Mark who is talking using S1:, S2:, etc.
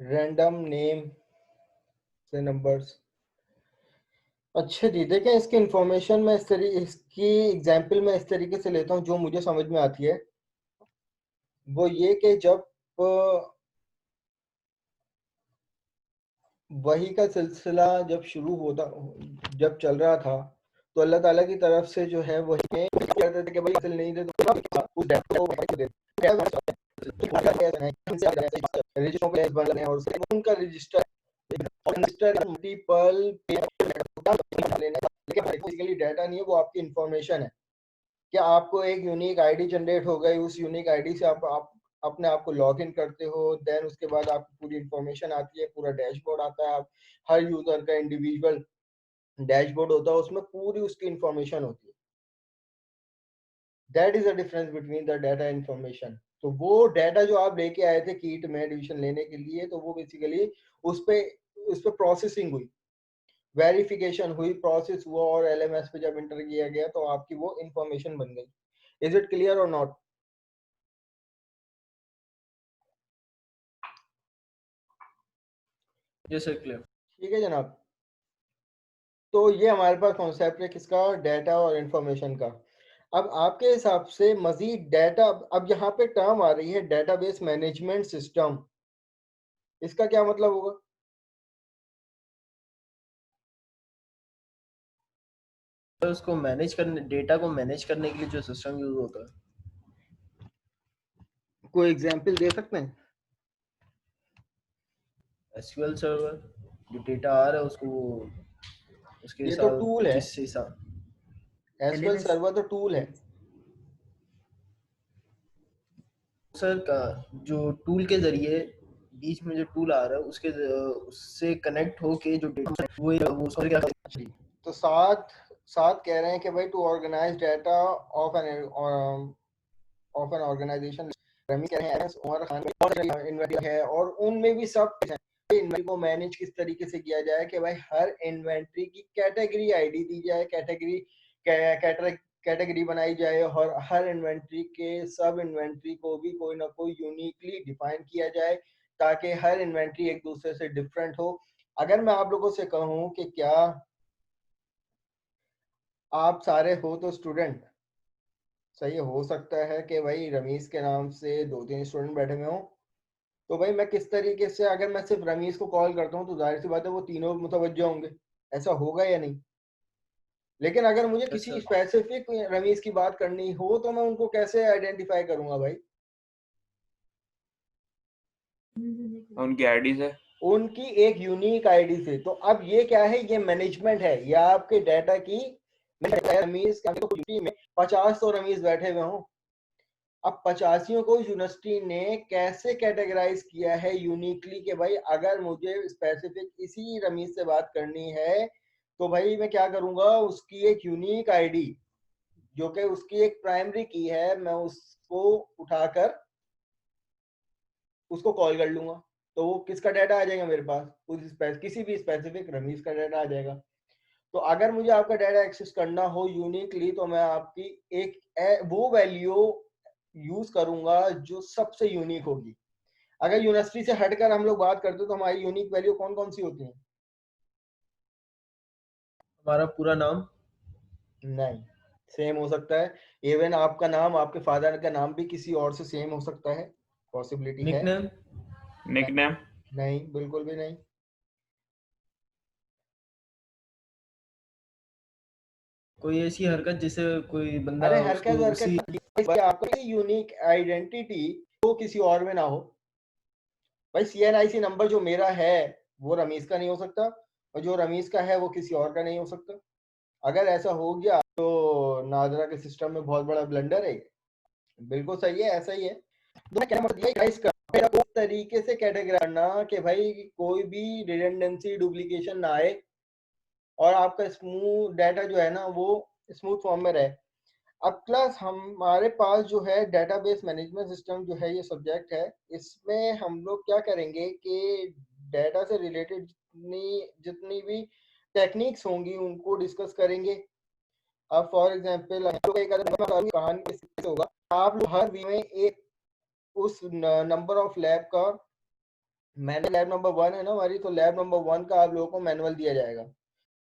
S1: Random name से numbers. अच्छा जी, देखें इसकी इंफॉर्मेशन मैं इसकी एग्जांपल मैं इस तरीके से लेता हूँ जो मुझे समझ में आती है। वो ये कि जब वही का सिलसिला जब शुरू होता, जब चल रहा था, तो अल्लाह ताला की तरफ से जो है वही कहते थे कि भाई हासिल नहीं दे तो उस डाटा को वही को दे रजिस्टरों पे बन रहे हैं और उनका रजिस्टर मल्टीपल लेकिन बेसिकली डाटा नहीं है, वो आपकी इंफॉर्मेशन है कि आपको एक यूनिक आईडी जनरेट हो गई, उस यूनिक आईडी से आप अपने आप को लॉग इन करते हो, देन उसके बाद आपको पूरी इंफॉर्मेशन आती है, पूरा डैशबोर्ड आता है। आप हर यूजर का इंडिविजुअल डैशबोर्ड होता है, उसमें पूरी उसकी इंफॉर्मेशन होती है। That is the difference between the data information. तो वो डाटा जो आप लेके आए थे कीट में एडमिशन लेने के लिए, तो वो बेसिकली उस पे प्रोसेसिंग हुई, वेरिफिकेशन हुई, प्रोसेस हुआ और एलएमएस पे जब इंटर किया गया तो आपकी वो इंफॉर्मेशन बन गई। इज इट क्लियर और नॉट?
S2: Yes sir, clear.
S1: ठीक है जनाब। तो ये हमारे पास कॉन्सेप्ट है किसका, डाटा और इंफॉर्मेशन का। अब आपके हिसाब से मजीद डाटा, अब यहाँ पे टर्म आ रही है डेटाबेस मैनेजमेंट सिस्टम, इसका क्या मतलब होगा?
S2: उसको मैनेज करने, डेटा को मैनेज करने के लिए जो सिस्टम यूज होता है।
S1: कोई एग्जांपल दे सकते हैं?
S2: एसक्यूएल सर्वर, जो डेटा आ रहा है उसको उसके
S1: ये तो
S2: हिसाब,
S1: टूल है,
S2: जिस हिसाब
S1: एसक्यूएल
S2: एलएमएस
S1: सर्वर तो टूल है।
S2: सर का जो टूल के जरिए, बीच में जो टूल आ रहा है उसके उससे कनेक्ट होके जो डेटा वो उसको क्या।
S1: जी, तो साथ साथ कह रहे हैं कि भाई to organize data of an organization. रमी कह रहे हैं उमर खान इन्वेंटरी है और उनमें भी सब इन्वेंटरी को मैनेज किस तरीके से किया जाए कि भाई हर इन्वेंटरी की कैटेगरी आईडी दी जाए, कैटेगरी बनाई जाए और हर इन्वेंटरी के सब इन्वेंटरी को भी कोई ना कोई यूनिकली डिफाइन किया जाए ताकि हर इन्वेंटरी एक दूसरे से डिफरेंट हो। अगर मैं आप लोगों से कहूं कि क्या आप सारे हो तो स्टूडेंट, सही हो सकता है कि भाई रमीज के नाम से दो तीन स्टूडेंट बैठे हुए हों, तो भाई मैं किस तरीके से, अगर मैं सिर्फ रमीज को कॉल करता हूँ तो जाहिर सी बात है वो तीनों मुतवज्जो होंगे, ऐसा होगा या नहीं? लेकिन अगर मुझे
S2: यस
S1: किसी
S2: सर।
S1: स्पेसिफिक रमीज की बात करनी हो तो मैं उनको कैसे आइडेंटिफाई करूंगा भाई?
S3: उनकी आईडीज है।
S1: उनकी एक यूनिक आईडी से। तो अब ये क्या है, ये मैनेजमेंट है, ये आपके डाटा की रमीज में 50 तो रमीज बैठे हुए हों, अब 85 को यूनिवर्सिटी ने कैसे कैटेगराइज किया है यूनिकली कि भाई अगर मुझे स्पेसिफिक इसी रमीज से बात करनी है तो भाई मैं क्या करूंगा, उसकी एक यूनिक आईडी जो कि उसकी एक प्राइमरी की है, मैं उसको उठाकर उसको कॉल कर लूंगा, तो वो किसका डाटा आ जाएगा मेरे पास, किसी भी स्पेसिफिक रमीज का डाटा आ जाएगा। तो अगर मुझे आपका डाटा एक्सेस करना हो यूनिकली तो मैं आपकी वो वैल्यू यूज करूंगा जो सबसे यूनिक होगी। अगर यूनिवर्सिटी से हटकर हम लोग बात करते हैं तो हमारी यूनिक वैल्यू कौन कौन सी होती है?
S2: हमारा पूरा नाम।
S1: नहीं, सेम हो सकता है। इवन आपका नाम, आपके फादर का नाम भी किसी और से सेम हो सकता है, पॉसिबिलिटी है।
S2: निकनेम।
S1: नहीं,
S3: निकनेम।
S1: नहीं बिल्कुल भी नहीं।
S2: कोई ऐसी हरकत जिसे कोई बंदा
S1: अरे
S2: उसको
S1: हरकत
S2: उसी।
S1: हरकत आपकी यूनिक आइडेंटिटी वो किसी और में ना हो। भाई सीएनआईसी नंबर जो मेरा है वो रमीज का नहीं हो सकता, और जो रमीज का है वो किसी और का नहीं हो सकता। अगर ऐसा हो गया तो नाजरा के सिस्टम में बहुत बड़ा ब्लंडर है। बिल्कुल सही है, ऐसा ही है। तो मैं कहना मतलब ये इसका उस तरीके से कैटेगराइज करना कि भाई कोई भी रिडंडेंसी डुप्लीकेशन ना आए और आपका स्मूथ डाटा जो है ना वो स्मूथ फॉर्म में रहे। अब प्लस हमारे पास जो है डेटाबेस मैनेजमेंट सिस्टम जो है ये सब्जेक्ट है, इसमें हम लोग क्या करेंगे कि डाटा से रिलेटेड जितनी जितनी भी टेक्निक्स होंगी उनको डिस्कस करेंगे। अब फॉर एग्जांपल कहानी कैसे होगा, आप लोग हर वीक में एक उस नंबर ऑफ लैब का मैंने लैब नंबर 1 है ना हमारी, तो लैब नंबर 1 का आप लोगों को मैनुअल दिया जाएगा।